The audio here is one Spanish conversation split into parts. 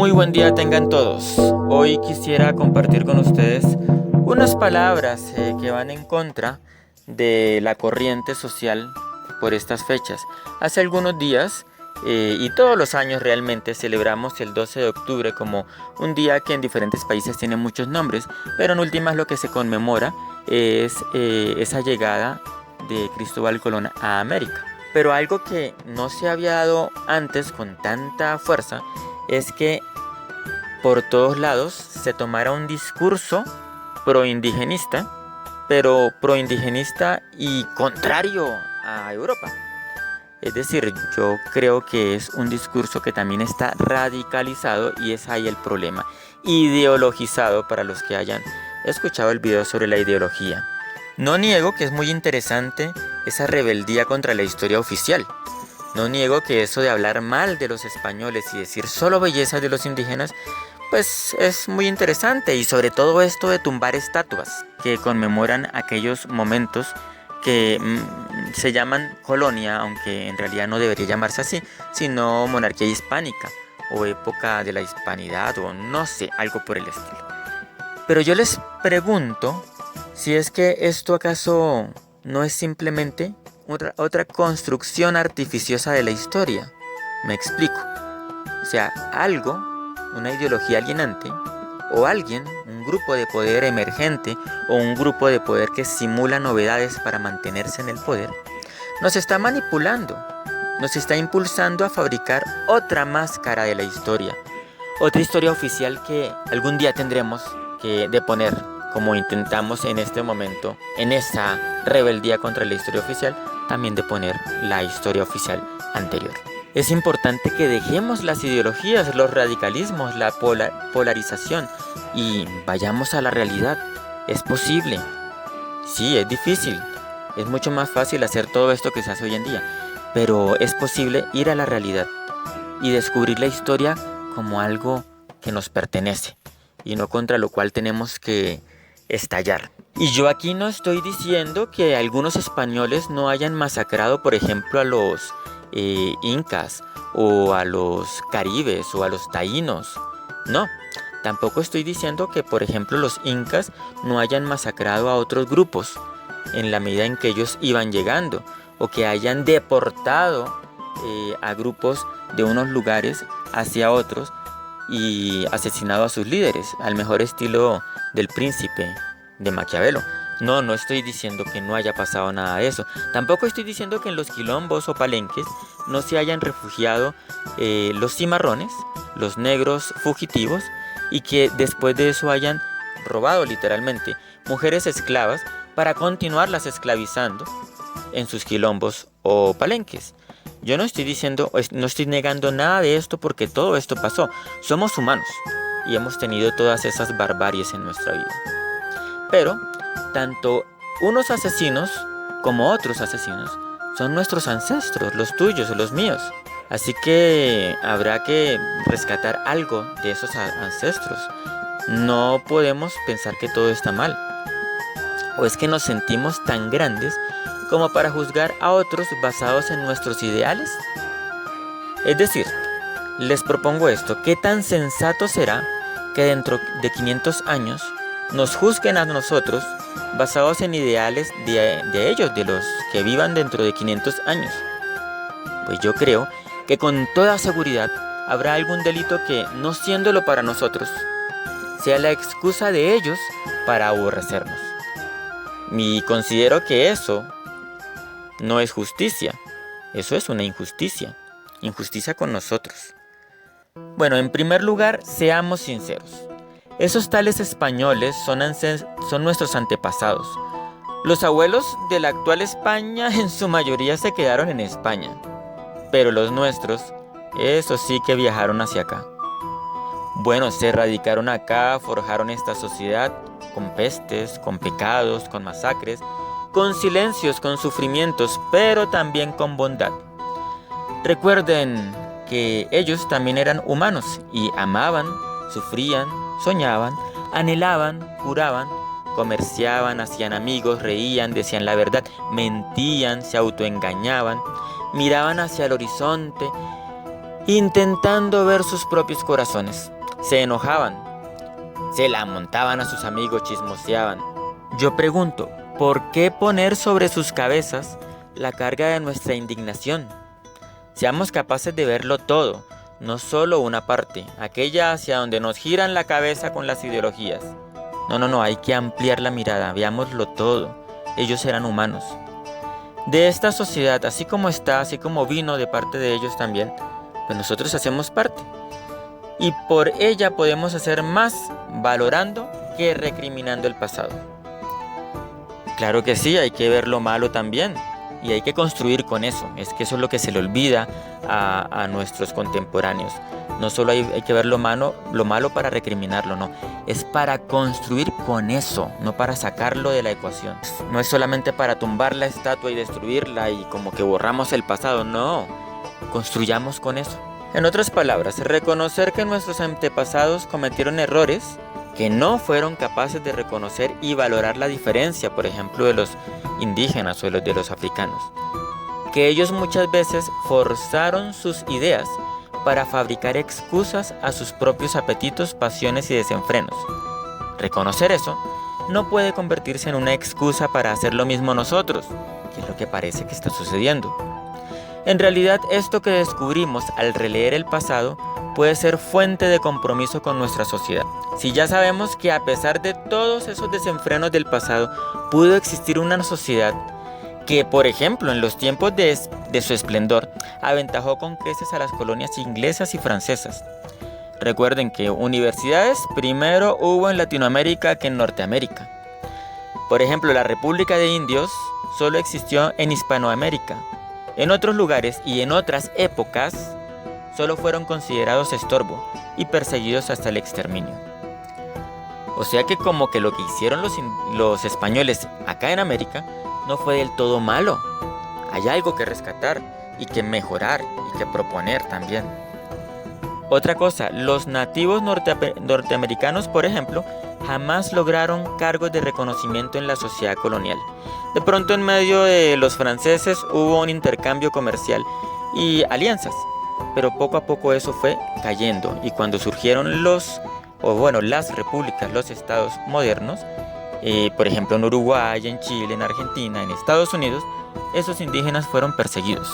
Muy buen día tengan todos. Hoy quisiera compartir con ustedes unas palabras que van en contra de la corriente social por estas fechas. Hace algunos días y todos los años realmente celebramos el 12 de octubre como un día que en diferentes países tiene muchos nombres, pero en últimas lo que se conmemora es esa llegada de Cristóbal Colón a América. Pero algo que no se había dado antes con tanta fuerza es que por todos lados se tomara un discurso proindigenista, pero proindigenista y contrario a Europa. Es decir, yo creo que es un discurso que también está radicalizado y es ahí el problema. Ideologizado para los que hayan escuchado el video sobre la ideología. No niego que es muy interesante esa rebeldía contra la historia oficial. No niego que eso de hablar mal de los españoles y decir solo bellezas de los indígenas, pues es muy interesante. Y sobre todo esto de tumbar estatuas que conmemoran aquellos momentos que se llaman colonia, aunque en realidad no debería llamarse así, sino monarquía hispánica o época de la hispanidad o no sé, algo por el estilo. Pero yo les pregunto si es que esto acaso no es simplemente otra construcción artificiosa de la historia. Me explico. O sea, algo, una ideología alienante, o alguien, un grupo de poder emergente, o un grupo de poder que simula novedades para mantenerse en el poder, nos está manipulando, nos está impulsando a fabricar otra máscara de la historia, otra historia oficial que algún día tendremos que deponer, como intentamos en este momento, en esa rebeldía contra la historia oficial, también de poner la historia oficial anterior. Es importante que dejemos las ideologías, los radicalismos, la polarización y vayamos a la realidad. Es posible. Sí, es difícil. Es mucho más fácil hacer todo esto que se hace hoy en día. Pero es posible ir a la realidad y descubrir la historia como algo que nos pertenece y no contra lo cual tenemos que estallar. Y yo aquí no estoy diciendo que algunos españoles no hayan masacrado, por ejemplo, a los incas o a los caribes o a los taínos. No, tampoco estoy diciendo que, por ejemplo, los incas no hayan masacrado a otros grupos en la medida en que ellos iban llegando o que hayan deportado a grupos de unos lugares hacia otros y asesinado a sus líderes, al mejor estilo del Príncipe de Maquiavelo. No estoy diciendo que no haya pasado nada de eso. Tampoco estoy diciendo que en los quilombos o palenques no se hayan refugiado los cimarrones, los negros fugitivos, y que después de eso hayan robado literalmente mujeres esclavas para continuarlas esclavizando en sus quilombos o palenques. Yo no estoy diciendo, no estoy negando nada de esto porque todo esto pasó. Somos humanos y hemos tenido todas esas barbaries en nuestra vida. Pero tanto unos asesinos como otros asesinos son nuestros ancestros, los tuyos o los míos. Así que habrá que rescatar algo de esos ancestros. No podemos pensar que todo está mal. ¿O es que nos sentimos tan grandes como para juzgar a otros basados en nuestros ideales? Es decir, les propongo esto: ¿qué tan sensato será que dentro de 500 años nos juzguen a nosotros basados en ideales de ellos, de los que vivan dentro de 500 años? Pues yo creo que con toda seguridad habrá algún delito que, no siéndolo para nosotros, sea la excusa de ellos para aborrecernos. Y considero que eso no es justicia, eso es una injusticia, injusticia con nosotros. Bueno, en primer lugar, seamos sinceros. Esos tales españoles son nuestros antepasados. Los abuelos de la actual España en su mayoría se quedaron en España, pero los nuestros, esos sí que viajaron hacia acá. Bueno, se radicaron acá, forjaron esta sociedad con pestes, con pecados, con masacres, con silencios, con sufrimientos, pero también con bondad. Recuerden que ellos también eran humanos y amaban, sufrían, soñaban, anhelaban, juraban, comerciaban, hacían amigos, reían, decían la verdad, mentían, se autoengañaban, miraban hacia el horizonte intentando ver sus propios corazones. Se enojaban, se la montaban a sus amigos, chismoseaban. Yo pregunto, ¿por qué poner sobre sus cabezas la carga de nuestra indignación? Seamos capaces de verlo todo, no solo una parte, aquella hacia donde nos giran la cabeza con las ideologías. No, hay que ampliar la mirada, veámoslo todo. Ellos eran humanos. De esta sociedad, así como está, así como vino de parte de ellos también, pues nosotros hacemos parte. Y por ella podemos hacer más valorando que recriminando el pasado. Claro que sí, hay que ver lo malo también. Y hay que construir con eso. Es que eso es lo que se le olvida a nuestros contemporáneos. No solo hay que ver lo malo para recriminarlo, no. Es para construir con eso, no para sacarlo de la ecuación. No es solamente para tumbar la estatua y destruirla y como que borramos el pasado, no. Construyamos con eso. En otras palabras, reconocer que nuestros antepasados cometieron errores que no fueron capaces de reconocer y valorar la diferencia, por ejemplo, de los indígenas o de los africanos. Que ellos muchas veces forzaron sus ideas para fabricar excusas a sus propios apetitos, pasiones y desenfrenos. Reconocer eso no puede convertirse en una excusa para hacer lo mismo nosotros, que es lo que parece que está sucediendo. En realidad, esto que descubrimos al releer el pasado puede ser fuente de compromiso con nuestra sociedad. Si ya sabemos que a pesar de todos esos desenfrenos del pasado, pudo existir una sociedad que, por ejemplo, en los tiempos de su esplendor, aventajó con creces a las colonias inglesas y francesas. Recuerden que universidades primero hubo en Latinoamérica que en Norteamérica. Por ejemplo, la República de Indios solo existió en Hispanoamérica. En otros lugares y en otras épocas, solo fueron considerados estorbo y perseguidos hasta el exterminio. O sea que como que lo que hicieron los españoles acá en América no fue del todo malo. Hay algo que rescatar y que mejorar y que proponer también. Otra cosa, los nativos norteamericanos, por ejemplo, jamás lograron cargos de reconocimiento en la sociedad colonial. De pronto en medio de los franceses hubo un intercambio comercial y alianzas, pero poco a poco eso fue cayendo y cuando surgieron las repúblicas, los estados modernos, por ejemplo en Uruguay, en Chile, en Argentina, en Estados Unidos, esos indígenas fueron perseguidos.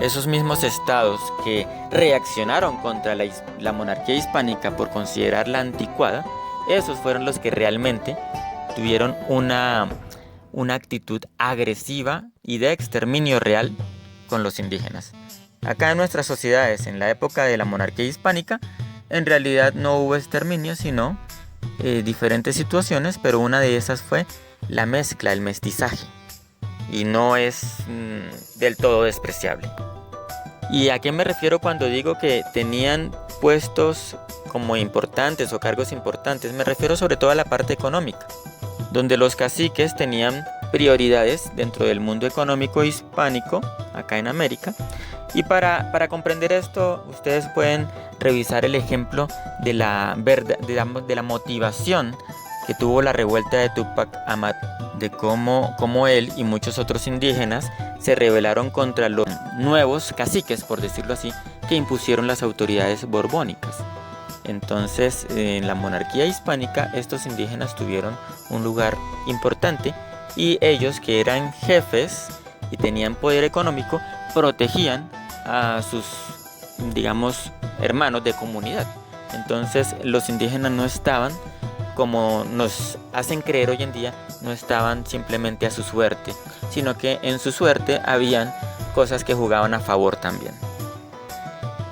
Esos mismos estados que reaccionaron contra la monarquía hispánica por considerarla anticuada, esos fueron los que realmente tuvieron una actitud agresiva y de exterminio real con los indígenas. Acá en nuestras sociedades, en la época de la monarquía hispánica, en realidad no hubo exterminio, sino diferentes situaciones, pero una de esas fue la mezcla, el mestizaje. Y no es del todo despreciable. ¿Y a qué me refiero cuando digo que tenían puestos como importantes o cargos importantes? Me refiero sobre todo a la parte económica, donde los caciques tenían prioridades dentro del mundo económico hispánico, acá en América. Y para comprender esto, ustedes pueden revisar el ejemplo de la motivación que tuvo la revuelta de Túpac Amaru, de cómo él y muchos otros indígenas se rebelaron contra los nuevos caciques, por decirlo así, que impusieron las autoridades borbónicas. Entonces, en la monarquía hispánica, estos indígenas tuvieron un lugar importante y ellos, que eran jefes y tenían poder económico, protegían a sus, hermanos de comunidad. Entonces, los indígenas no estaban, como nos hacen creer hoy en día, no estaban simplemente a su suerte, sino que en su suerte habían cosas que jugaban a favor también.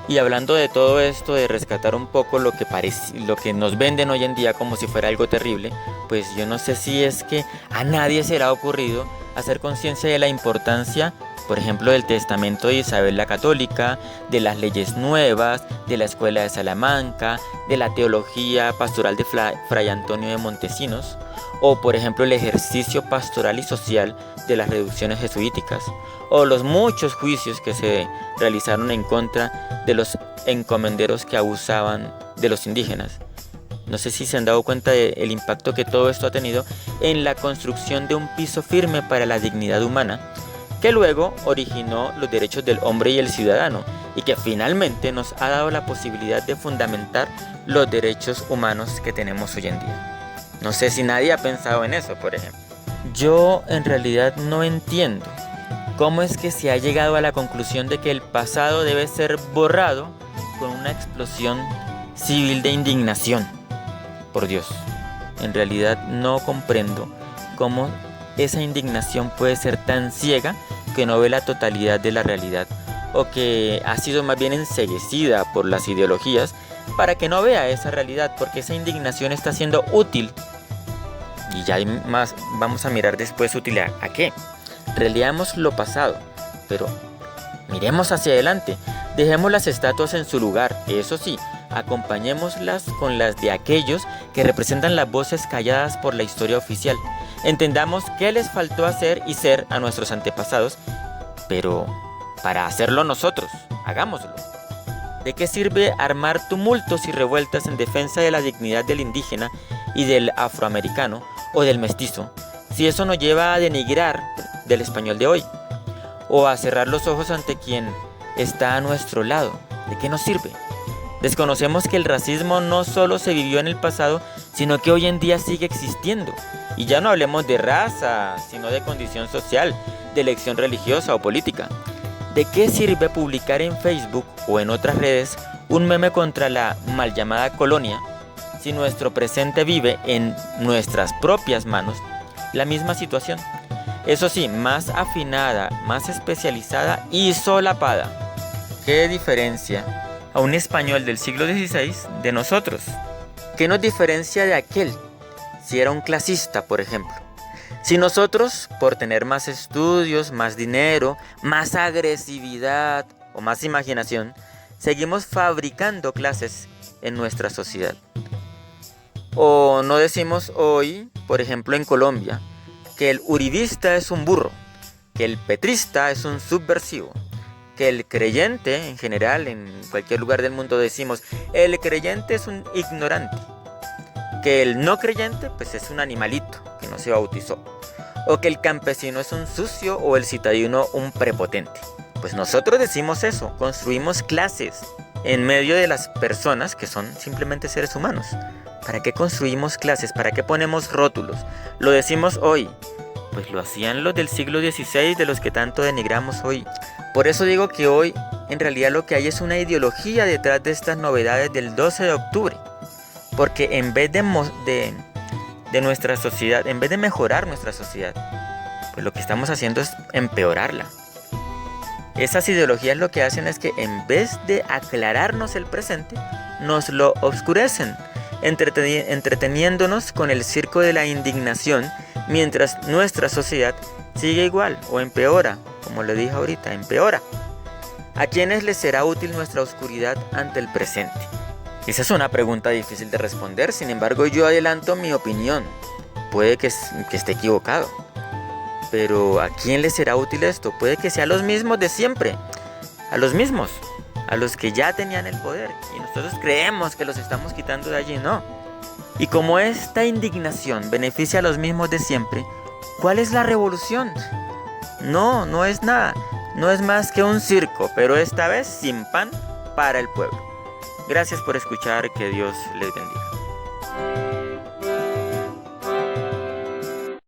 Y hablando de todo esto, de rescatar un poco lo que nos venden hoy en día como si fuera algo terrible, pues yo no sé si es que a nadie se le ha ocurrido hacer conciencia de la importancia, por ejemplo, del testamento de Isabel la Católica, de las leyes nuevas, de la escuela de Salamanca, de la teología pastoral de Fray Antonio de Montesinos, o por ejemplo el ejercicio pastoral y social de las reducciones jesuíticas, o los muchos juicios que se realizaron en contra de los encomenderos que abusaban de los indígenas. No sé si se han dado cuenta del impacto que todo esto ha tenido en la construcción de un piso firme para la dignidad humana, que luego originó los derechos del hombre y el ciudadano, y que finalmente nos ha dado la posibilidad de fundamentar los derechos humanos que tenemos hoy en día. No sé si nadie ha pensado en eso, por ejemplo. Yo en realidad no entiendo cómo es que se ha llegado a la conclusión de que el pasado debe ser borrado con una explosión civil de indignación. Por Dios, en realidad no comprendo cómo esa indignación puede ser tan ciega que no ve la totalidad de la realidad, o que ha sido más bien enceguecida por las ideologías para que no vea esa realidad, porque esa indignación está siendo útil. Y ya hay más, vamos a mirar después útil a qué. Releamos lo pasado, pero miremos hacia adelante. Dejemos las estatuas en su lugar, eso sí, acompañémoslas con las de aquellos que representan las voces calladas por la historia oficial. Entendamos qué les faltó hacer y ser a nuestros antepasados, pero para hacerlo nosotros, hagámoslo. ¿De qué sirve armar tumultos y revueltas en defensa de la dignidad del indígena y del afroamericano o del mestizo, si eso nos lleva a denigrar del español de hoy, o a cerrar los ojos ante quien está a nuestro lado? ¿De qué nos sirve? Desconocemos que el racismo no solo se vivió en el pasado, sino que hoy en día sigue existiendo. Y ya no hablemos de raza, sino de condición social, de elección religiosa o política. ¿De qué sirve publicar en Facebook o en otras redes un meme contra la mal llamada colonia si nuestro presente vive en nuestras propias manos la misma situación? Eso sí, más afinada, más especializada y solapada. ¿Qué diferencia a un español del siglo XVI de nosotros? ¿Qué nos diferencia de aquel si era un clasista, por ejemplo? Si nosotros, por tener más estudios, más dinero, más agresividad o más imaginación, seguimos fabricando clases en nuestra sociedad. O no decimos hoy, por ejemplo en Colombia, que el uribista es un burro, que el petrista es un subversivo, que el creyente, en general, en cualquier lugar del mundo decimos, el creyente es un ignorante, que el no creyente pues es un animalito que no se bautizó, o que el campesino es un sucio o el citadino un prepotente. Pues nosotros decimos eso, construimos clases en medio de las personas que son simplemente seres humanos. ¿Para qué construimos clases? ¿Para qué ponemos rótulos? Lo decimos hoy. Pues lo hacían los del siglo XVI, de los que tanto denigramos hoy. Por eso digo que hoy en realidad lo que hay es una ideología detrás de estas novedades del 12 de octubre. Porque en vez de nuestra sociedad, en vez de mejorar nuestra sociedad, pues lo que estamos haciendo es empeorarla. Esas ideologías lo que hacen es que en vez de aclararnos el presente, nos lo oscurecen, entreteniéndonos con el circo de la indignación, mientras nuestra sociedad sigue igual o empeora, como le dije ahorita, empeora. ¿A quiénes les será útil nuestra oscuridad ante el presente? Esa es una pregunta difícil de responder, sin embargo yo adelanto mi opinión. Puede que esté equivocado, pero ¿a quién les será útil esto? Puede que sea a los mismos de siempre, a los mismos, a los que ya tenían el poder, y nosotros creemos que los estamos quitando de allí, no. Y como esta indignación beneficia a los mismos de siempre, ¿cuál es la revolución? No es nada, no es más que un circo, pero esta vez sin pan para el pueblo. Gracias por escuchar, que Dios les bendiga.